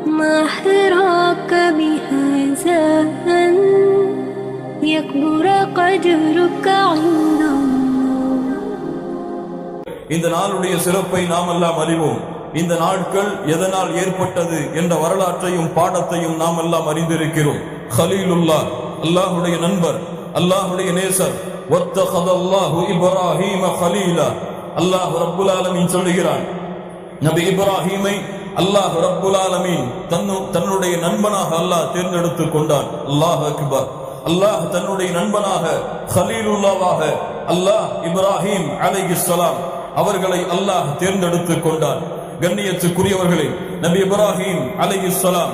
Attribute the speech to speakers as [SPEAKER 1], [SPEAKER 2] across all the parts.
[SPEAKER 1] ما حراك بهذا أن يكبر قدرك عند الله.
[SPEAKER 2] இந்த நாளுடைய சிறப்பை நாம் எல்லாம் அறிவோம். இந்த நாட்கள் எதனால் ஏற்பட்டது என்ற வரலாற்றையும் பாடத்தையும் நாம் எல்லாம் அறிந்திருக்கிறோம். கலீலுல்லாஹ், அல்லாஹ்வுடைய நண்பர், அல்லாஹ்வுடைய நேசர். வத்தகதல்லாஹு இப்ராஹீம கலீலா. அல்லாஹ் ரப்புல் ஆலமீன் சொல்கிறான், நபி இப்ராஹீமை அல்லாஹ் ரப்புல் ஆலமீன் தன்னுடைய நண்பனாக அல்லாஹ் தேர்ந்தெடுத்துக் கொண்டான். அல்லாஹ் அக்பர். அல்லாஹ் தன்னுடைய நண்பனாக கலீலுல்லாவாக அல்லாஹ் இப்ராஹீம் அலைஹிஸ்ஸலாம் அவர்களை அல்லாஹ் தேர்ந்தெடுத்துக் கொண்டான். கண்ணியத்துக்குரியவர்களே, நபி இப்ராஹீம் அலைஹிஸ்ஸலாம்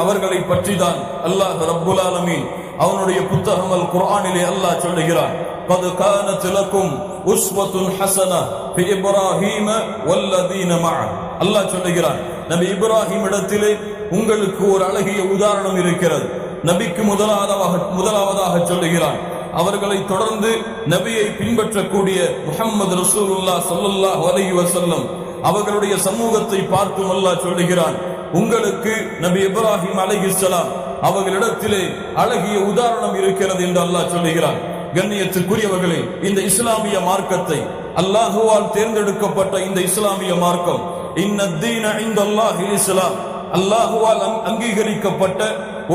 [SPEAKER 2] அவர்களை பற்றி தான் அல்லாஹ் ரப்புல் ஆலமீன் அவனுடைய புத்தகம் அல் குர்ஆனிலே அல்லாஹ் சொல்லுகிறான், கத் கானத் லகும் உஸ்வத்துன் ஹஸனா ஃபி இப்ராஹீம வல்லதீன மஅ. அல்லாஹ் சொல்லுகிறான், நபி இப்ராஹீம் இடத்திலே உங்களுக்கு ஒரு அழகிய உதாரணம் இருக்கிறது. நபிக்கு முதலாவதாக சொல்லுகிறான். அவர்களை தொடர்ந்து நபியை பின்பற்றக்கூடிய முஹம்மது ரசூலுல்லாஹ் ஸல்லல்லாஹு அலைஹி வஸல்லம் அவர்களுடைய சமூகத்தை பார்த்தும் அல்லாஹ் சொல்லுகிறான், உங்களுக்கு நபி இப்ராஹீம் அலைஹிஸ்ஸலாம் அவர்களிடத்திலே அழகிய உதாரணம் இருக்கிறது என்று அல்லாஹ் சொல்லுகிறான். கண்ணியத்துக்குரியவர்களே, இந்த இஸ்லாமிய மார்க்கத்தை, அல்லாஹுவால் தேர்ந்தெடுக்கப்பட்ட இந்த இஸ்லாமிய மார்க்கம், இன்னத்தீன இன்தல்லாஹில் இஸ்லாம், அல்லாஹுவால் அங்கீகரிக்கப்பட்ட,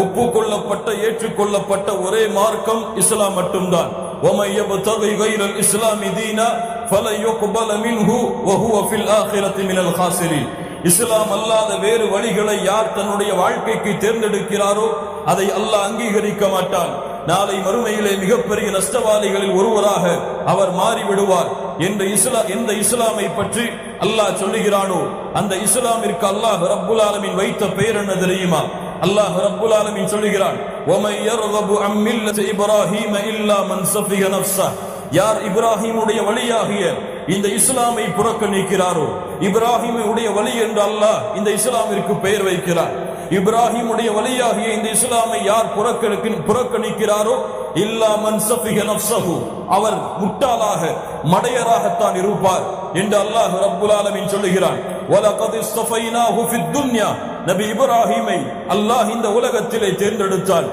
[SPEAKER 2] ஒப்புக்கொள்ளப்பட்ட, ஏற்றுக்கொள்ளப்பட்ட ஒரே மார்க்கம் இஸ்லாம் மட்டும்தான். وَمَن يَبْتَغِي غَيْرَ الْإِسْلَامِ دِينًا فَلَن يُقْبَلَ مِنْهُ وَهُوَ فِي الْآخِرَةِ مِنَ الْخَاسِرِينَ. இஸ்லாம் அல்லாத வேறு வழிகளை யார் தன்னுடைய வாழ்க்கைக்கு தேர்ந்தெடுக்கிறாரோ அதை அல்லாஹ் அங்கீகரிக்க மாட்டான். நாளை மறுமையிலே மிகப்பெரிய நஷ்டவாளிகளில் ஒருவராக அவர் மாறிவிடுவார் என்ற எந்த இஸ்லாமை பற்றி அல்லாஹ் சொல்லுகிறானோ அந்த இஸ்லாமிற்கு அல்லாஹ் ரப்புல் ஆலமீன் வைத்த பெயர் என்ன தெரியுமா? அல்லாஹ் ரப்புல் ஆலமீன் சொல்லுகிறான், وَمَن يَرْغَبُ عَن مِّلَّةِ إِبْرَاهِيمَ إِلَّا مَن سَفِهَ نَفْسَهُ. யார் இப்ராஹீமுடைய வழியாகிய இந்த இஸ்லாமை புறக்கணிக்கிறாரோ, இப்ராஹீமுடைய வழி என்று அல்லாஹ் இந்த இஸ்லாமிற்கு பெயர் வைக்கிறார். இப்ராஹீமுடைய வழியாகிய இந்த இஸ்லாமை யார் புறக்கணிக்கிறாரோ, இல்லா மன் சஃபிஹ நஃப்ஸஹு, அவர் முட்டாளாக மடையராகத்தான் இருப்பார் என்று அல்லாஹ் ரப்புல் ஆலமீன் சொல்லுகிறான். வலகத் இஸ்தஃபைனாஹு ஃபித் துன்யா. நபி இப்ராஹீமை அல்லாஹ் இந்த உலகத்திலே தேர்ந்தெடுத்தான்.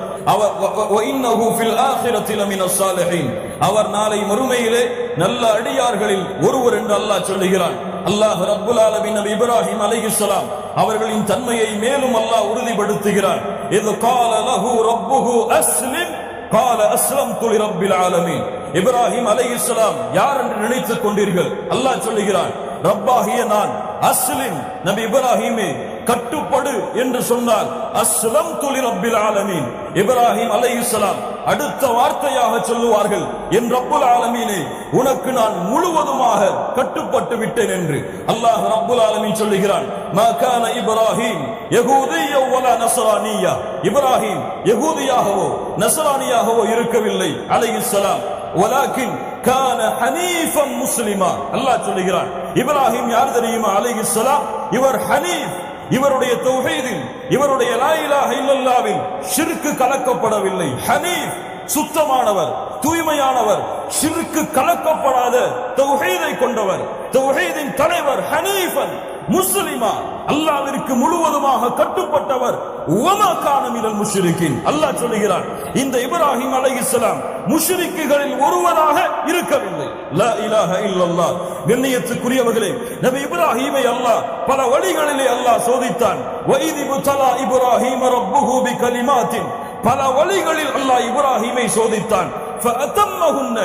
[SPEAKER 2] அவர் நாளை மறுமையிலே நல்ல அடியார்களில் ஒருவர் என்று அல்லாஹ் சொல்லுகிறான். அல்லாஹ் ரப்புல் ஆலமீன் நபி இப்ராஹீம் அலைஹிஸ்ஸலாம் அவர்களின் தன்மையை மேலும் அல்லாஹ் உறுதிப்படுத்துகிறான். இது கால லஹு ரப்புஹு அஸ்லிம் கால அஸ்லம்து லிரப்பில் ஆலமீன். இப்ராஹீம் அலைஹிஸ்ஸலாம் யார் என்று நினைத்துக் கொண்டீர்கள்? அல்லாஹ் சொல்லுகிறான், ரப்பாகிய நான் அஸ்லிம், நபி இப்ராஹீமே கட்டுப்படு என்று சொன்னால் அஸ்லம்து லிரப்பில் ஆலமீன். இப்ராஹீம் அலைஹிஸ்ஸலாம் அடுத்த வார்த்தையாக சொல்லுவார்கள், என் ரப்புல் ஆலமீனே உனக்கு நான் முழுவதுமாக கட்டுப்பட்டு விட்டேன் என்று அல்லாஹ் ரப்புல் ஆலமீன் சொல்லுகிறான். மா கான இப்ராஹீம் யஹூதிய்யா வலா நஸ்ரானிய்யா. இப்ராஹீம் யஹூதியாகவோ நஸ்ரானியாகவோ இருக்கவில்லை அலைஹிஸ்ஸலாம். வலாக்கின் கான ஹனீஃபன் முஸ்லிமா. அல்லாஹ் சொல்லுகிறான், இப்ராஹீம் யார் தெரியுமா? அலைஹிஸ்ஸலாம் இவர் ஹனீஃப். இவருடைய தௌஹீதில், இவருடைய லா இலாஹ இல்லல்லாஹ்வில் ஷிர்க் கலக்கப்படவில்லை. ஹனீஃப், சுத்தமானவர், தூய்மையானவர், ஷிர்க் கலக்கப்படாத தௌஹீதை கொண்டவர், தௌஹீதின் தலைவர். ஹனீஃபன் முஸ்லிமா, அல்லாஹ்விற்கு முழுவதுமாக கட்டுப்பட்டவர். வமா கான மினல் முஷ்ரிகீன். அல்லாஹ் சொல்கிறான், இந்த இப்ராஹீம் அலைஹிஸ்ஸலாம் முஷ்ரிக்குகளில் ஒருவராக இருக்கவில்லை. லா இலாஹ இல்லல்லாஹ். கண்ணியத்துக்குரியவர்களே, நபி இப்ராஹீமை அல்லாஹ் பல வழிகளிலே அல்லாஹ் சோதித்தான். வஇத் இப்தலா இப்ராஹீம ரப்புஹு பிகலிமாத்தின். பல வழிகளில் அல்லாஹ் இப்ராஹீமை சோதித்தான். ஃபஅதம்மஹுன்ன.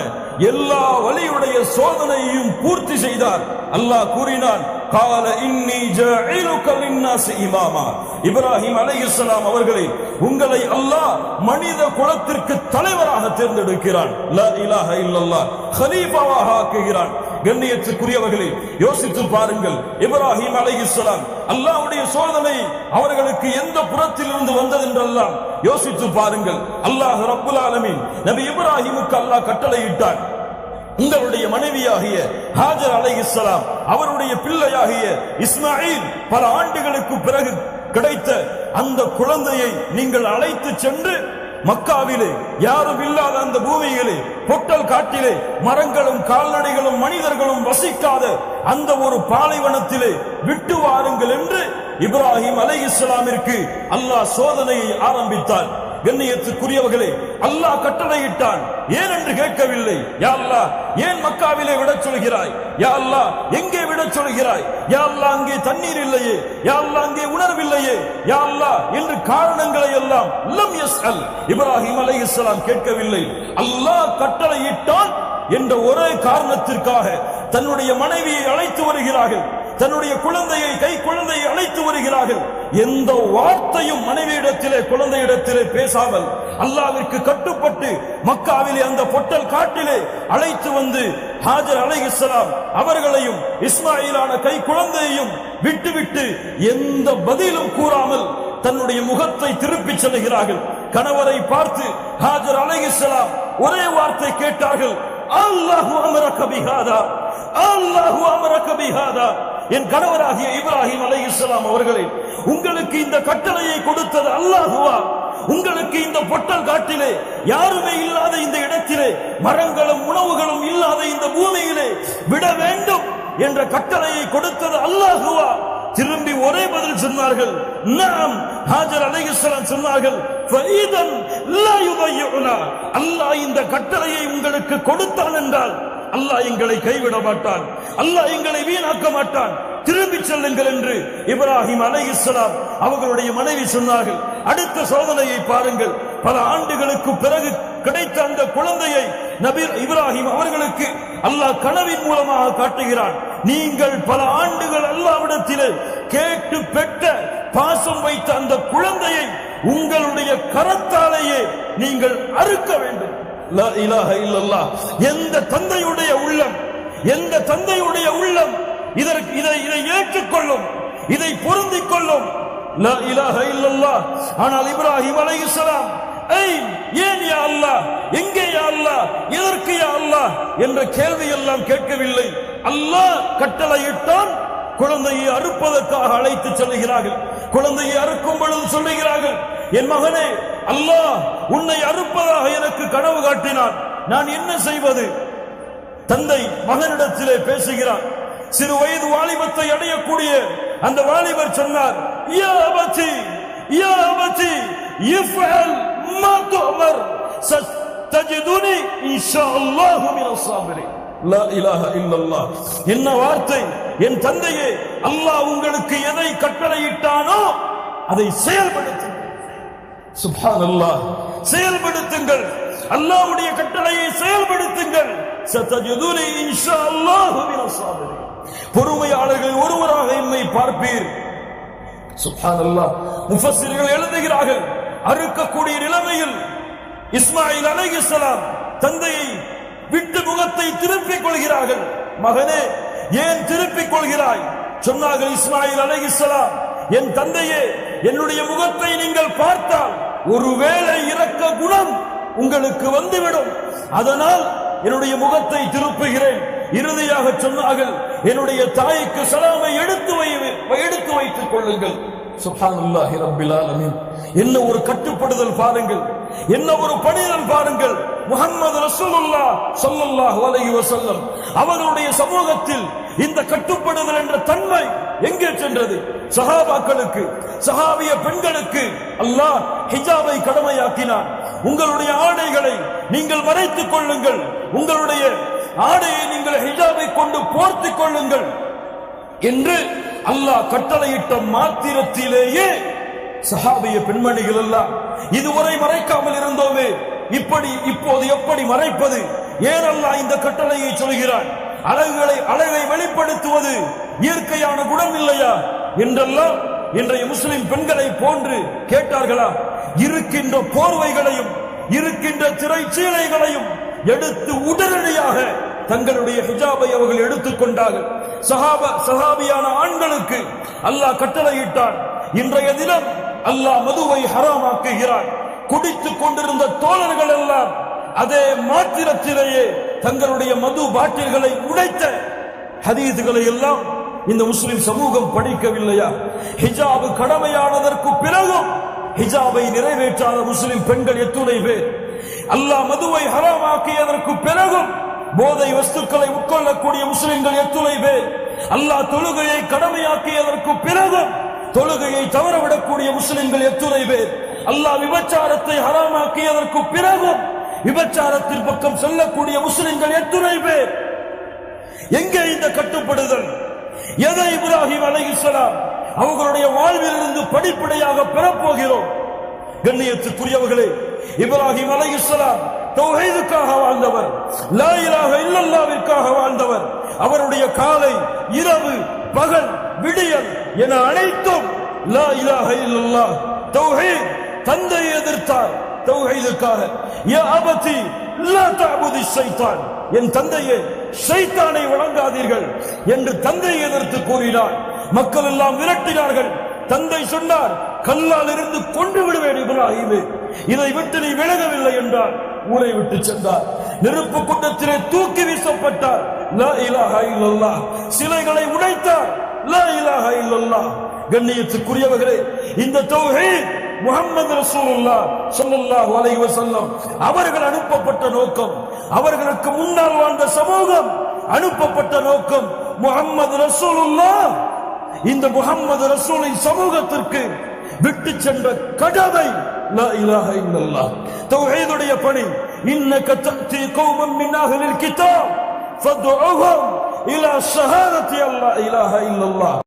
[SPEAKER 2] எல்லா வழியுடைய சோதனையையும் பூர்த்தி செய்தார். அல்லாஹ் கூறினான், கால இன்னி ஜாஇலுக லின்னாஸி இமாமா. இப்ராஹீம் அலைஹிஸ்ஸலாம் அவர்களை, உங்களை அல்லாஹ் மனித குலத்திற்கு தலைவராக தேர்ந்தெடுக்கிறான். லா இலாஹ இல்லல்லாஹ், கலீஃபாவாக ஆக்குகிறான். கண்ணியத்துக்குரியவர்களே, யோசித்து பாருங்கள். இப்ராஹீம் அலைஹிஸ்ஸலாம் அல்லாஹ்வுடைய சோதனை அவர்களுக்கு எந்த புறத்தில் இருந்து வந்தது என்றெல்லாம் யோசித்து பாருங்கள். அல்லாஹ் ரப்புல் ஆலமீன் நபி இப்ராஹீமுக்கு அல்லாஹ் கட்டளையிட்டான், உங்களுடைய மனைவியாகிய ஹாஜர் அலைஹிஸ்ஸலாம் அவருடைய பிள்ளையாகிய இஸ்மாயில் பல ஆண்டுகளுக்கு பிறகு கிடைத்த அந்த குழந்தையை நீங்கள் அழைத்து சென்று மக்காவிலே யாரும் இல்லாத அந்த பூமியிலே, பொட்டல் காட்டிலே, மரங்களும் கால்நடைகளும் மனிதர்களும் வசிக்காத அந்த ஒரு பாலைவனத்திலே விட்டு வாருங்கள் என்று இப்ராஹிம் அலைஹிஸ்ஸலாமிற்கு அல்லாஹ் சோதனையை ஆரம்பித்தான். கண்ணியத்துக்குரியவர்களே, அல்லாஹ் கட்டளையிட்டான். ஏன் என்று கேட்கவில்லை. யா அல்லாஹ், ஏன் மக்காவிலே விடச் சொல்கிறாய்? யா அல்லாஹ், எங்கே விடச் சொல்கிறாய்? யா அல்லாஹ், அங்கே தண்ணீர் இல்லையே? யா அல்லாஹ், அங்கே உணர்வில்லையே? யா அல்லாஹ் என்று காரணங்களை எல்லாம் லம் யஸ்அல், இப்ராஹிம் அலைஹிஸ்ஸலாம் கேட்கவில்லை. அல்லாஹ் கட்டளையிட்டான் என்ற ஒரே காரணத்திற்காக தன்னுடைய மனைவியை அழைத்து வருகிறார்கள், தன்னுடைய குழந்தையை கை குழந்தையை அழைத்து வருகிறார்கள். எந்த வார்த்தையும் மனைவியிடத்திலே குழந்தையிடத்திலே பேசாமல் அல்லாஹ்விற்கு கட்டுப்பட்டு மக்காவிலே அந்த பொட்டல் காட்டிலே அழைத்து வந்து ஹாஜர் அலைஹிஸ்ஸலாம் அவர்களையும் இஸ்மாயிலான கை குழந்தையையும் விட்டுவிட்டு எந்த பதிலும் கூறாமல் தன்னுடைய முகத்தை திருப்பி செல்கிறார்கள். கணவரை பார்த்து ஹாஜர் அலைஹிஸ்ஸலாம் ஒரே வார்த்தை கேட்டார்கள், அல்லாஹு அமரக பிஹாதா, அல்லாஹு அமரக பிஹாதா. என் கணவராகிய இப்ராஹிம் அலைஹிஸ்ஸலாம் அவர்களே, உங்களுக்கு இந்த கட்டளையை கொடுத்தது அல்லாஹுவா? உங்களுக்கு இந்த பொட்டல் காட்டிலே யாருமே இல்லாத இந்த இடத்திலே மரங்களும் உணவுகளும் இல்லாத இந்த பூமியிலே விட வேண்டும் என்ற கட்டளையை கொடுத்தது அல்லாஹுவா? திரும்பி ஒரே பதில் சொன்னார்கள், நாம். ஹாஜர் அலைஹிஸ்ஸலாம் சொன்னார்கள், ஃபஈதன் லா யுதையுனா, அல்லாஹ் இந்த கட்டளையை உங்களுக்கு கொடுத்தான் என்றால் அல்லாஹ் எங்களை கைவிட மாட்டான், அல்லாஹ் எங்களை வீணாக்க மாட்டான், திரும்பி செல்லுங்கள் என்று இப்ராஹிம் அலைஹிஸ்ஸலாம் அவர்களுடைய மனைவி சொன்னார்கள். அடுத்த சோதனையை பாருங்கள். பல ஆண்டுகளுக்கு பிறகு கிடைத்த அந்த குழந்தையை நபி இப்ராஹிம் அவர்களுக்கு அல்லாஹ் கனவின் மூலமாக காட்டுகிறான். நீங்கள் பல ஆண்டுகள் அல்லாஹ்விடத்திலே கேட்டு பெற்ற பாசம் வைத்த அந்த குழந்தையை உங்களுடைய கரத்தாலேயே நீங்கள் அறுக்க வேண்டும். லா இலாஹ இல்லல்லாஹ். எந்த தந்தையுடைய உள்ளம், எந்த தந்தையுடைய உள்ளம் இதை ஏற்றுக்கொள்ளும், இதை பொருந்திக் கொள்ளும்? லா இலாஹ இல்லல்லாஹ். ஆனால் இப்ராஹிம் அலைஹிஸ்ஸலாம் ஏன் யா அல்லாஹ், எங்கே யா அல்லாஹ், எதற்கு யா அல்லாஹ் என்ற கேள்வி எல்லாம் கேட்கவில்லை. அல்லாஹ் கட்டளையிட்டான், குழந்தையை அறுப்பதற்காக அழைத்து செல்கிறார்கள். குழந்தையை அறுக்கும் பொழுது சொல்லுகிறார்கள், என் மகனே, அல்லாஹ் உன்னை அறுப்பதாக எனக்கு கனவு காட்டினான், நான் என்ன செய்வது? தந்தை மகனிடத்திலே பேசுகிறார். சிறு வயது வாலிபத்தை அடையக்கூடிய அந்த வாலிபர் சொன்னார், யா அபதி, யா அபதி, இஃஅல் மா துஅமர், சதஜிதுனி இன்ஷாஅல்லாஹு மினஸ் ஸாபிரீன். லா இலாஹ இல்லல்லாஹ். என்ன வார்த்தை! என் தந்தையே, அல்லாஹ் உங்களுக்கு எதை கட்டளையிட்டானோ அதை செயல்படுத்துங்கள். சுப்ஹானல்லாஹ். செயல்படுத்துங்கள், அல்லாஹ்வுடைய கட்டளையை செயல்படுத்துங்கள். சதஜிதுனி இன்ஷாஅல்லாஹு மினஸ் ஸாபிரீன். பொறுமையாளர்கள் ஒருவராக என்னை பார்ப்பீர். சுப்ஹானல்லாஹ். முஃபஸ்ஸிர்கள் எழுதுகிறார்கள், அறுக்கக்கூடிய நிலைமையில் இஸ்மாயில் அலைஹிஸ்ஸலாம் தந்தையை விட்டு முகத்தை திருப்பிக் கொள்கிறார்கள். மகனே, ஏன் திருப்பிக் கொள்கிறாய்? சொன்னார்கள் இஸ்மாயில் அலைஹிஸ்ஸலாம், என் தந்தையே, என்னுடைய முகத்தை நீங்கள் பார்த்தால் ஒருவேளை இரக்க குணம் உங்களுக்கு வந்துவிடும், அதனால் என்னுடைய முகத்தை திருப்புகிறேன். இறுதியாக சொன்னார்கள், என்னுடைய தாய்க்கு சலாமை எடுத்து வைத்துக் கொள்ளுங்கள். சுப்ஹானல்லாஹி ரப்பில் ஆலமீன். என்ன ஒரு கட்டுப்படுதல் பாருங்கள், என்ன ஒரு பணிதல் பாருங்கள். முஹம்மது ரசூலுல்லாஹ் ஸல்லல்லாஹு அலைஹி வஸல்லம் அவர்களுடைய சமூகத்தில் இந்த கட்டுப்படுதல் என்ற தன்மை எங்கே சென்றது? சஹாபாக்களுக்கு, சஹாபிய பெண்களுக்கு அல்லாஹ் ஹிஜாபை கடமையாக்கினார். உங்களுடைய ஆடைகளை நீங்கள் மறைத்துக் கொள்ளுங்கள், உங்களுடைய ஆடையை நீங்கள் ஹிஜாபை கொண்டு போர்த்திக் கொள்ளுங்கள் என்று அல்லாஹ் கட்டளையிட்ட மாத்திரத்திலேயே சஹாபிய பெண்மணிகள் எல்லாம் இதுவரை மறைக்காமல் இருந்தோமே, இப்போது எப்படி மறைப்பது? ஏன் அல்லாஹ் இந்த கட்டளையை சொல்கிறான்? அழகை வெளிப்படுத்துவது இயற்கையான குணம் இல்லையா என்றெல்லாம் இன்றைய முஸ்லிம் பெண்களை போன்று கேட்டார்களா? இருக்கின்ற போர்வைகளையும் இருக்கின்ற திரைச்சீலைகளையும் எடுத்து உடனடியாக தங்களுடைய ஹிஜாபை அவர்கள் எடுத்துக்கொண்டார்கள். சஹாபியான ஆண்களுக்கு அல்லாஹ் கட்டளையிட்டான். இன்றைய தினம் அல்லாஹ் மதுவை ஹராமாக்குகிறான். குடித்துக் கொண்டிருந்த தோழர்கள் எல்லாம் அதே மாத்திரத்திலேயே தங்களுடைய மது பாட்டில்களை உடைத்த ஹதீதுகளை எல்லாம் இந்த முஸ்லிம் சமூகம் படிக்கவில்லையா? ஹிஜாபு கடமையானதற்கு பிறகும் ஹிஜாபை நிறைவேற்றாத முஸ்லிம் பெண்கள் எத்துணை பேர்? அல்லாஹ் மதுவை ஹராமாக்கியதற்கு பிறகும் போதை வஸ்துக்களை உட்கொள்ளக்கூடிய முஸ்லிம்கள் எத்துணை பேர்? அல்லாஹ் தொழுகையை கடமையாக்கியதற்கு பிறகும் தொழுகையை தவறவிடக்கூடிய முஸ்லிம்கள் எத்துணை பேர்? அல்லாஹ் விபச்சாரத்தை ஹராமாக்கியதற்கு பிறகும் விபச்சாரத்தின் பக்கம் செல்லக்கூடிய முஸ்லிம்கள் எத்துணை பேர்? எங்கே இந்த கட்டுப்படுதல்? எதை இப்ராஹிம் அலைஹிஸ்ஸலாம் அவர்களுடைய வாழ்விலிருந்து படிப்படியாக பெறப்போகிறோம்? கண்ணியத்துக்குரியவர்களே, இப்ராஹிம் அலைஹிஸ்ஸலாம் தௌஹீதுக்காக வாழ்ந்தவர், லா இலாஹ இல்லல்லாஹ்விற்காக வாழ்ந்தவர். அவருடைய காலை, இரவு, பகல், விடியல் என அனைத்தும் லா இலாஹ இல்லல்லாஹ் தௌஹீத். தந்தையை எதிர்த்தார் தௌஹீதுக்காக. யா அபதி லா தஅபுதி ஷைத்தான், என் தந்தையே ஷைத்தானை வணங்காதீர்கள் என்று தந்தையை எதிர்த்து கூறினார். மக்கள் எல்லாம் விரட்டினார்கள். தந்தை சொன்னார், கல்லால் இருந்து கொண்டு விடுவேன் இப்ராஹிமே, இதை விட்டு நீ விலகவில்லை என்றார். ஊரை விட்டு சென்றார். நெருப்பு குண்டத்திலே தூக்கி வீசப்பட்டார். லா இலாஹ இல்லல்லாஹ். சிலைகளை உடைத்தார். லா இலாஹ இல்லல்லாஹ். கண்ணியத்துக்குரியவர்களே, இந்த தௌஹீத் முஹம்மது ரசூலுல்லாஹ் ஸல்லல்லாஹு அலைஹி வஸல்லம் அவர்கள் அனுப்பப்பட்ட நோக்கம், அவர்களுக்கு முன்னால் வாழ்ந்த சமூகம் அனுப்பப்பட்ட நோக்கம் முஹம்மது ரசூலுல்லாஹ் இந்த முஹம்மது ரசூலின் சமூகத்திற்கு விட்டு சென்ற கடமை லா இலாஹ இல்லல்லாஹ். தௌஹீதுடைய பணி. இன்னக தஅதி கௌமன் மின் அஹ்லில் கிதாப் ஃபதுஉஹும் இலா ஷஹாதத்தி அல்லா இலாஹ இல்லல்லாஹ்.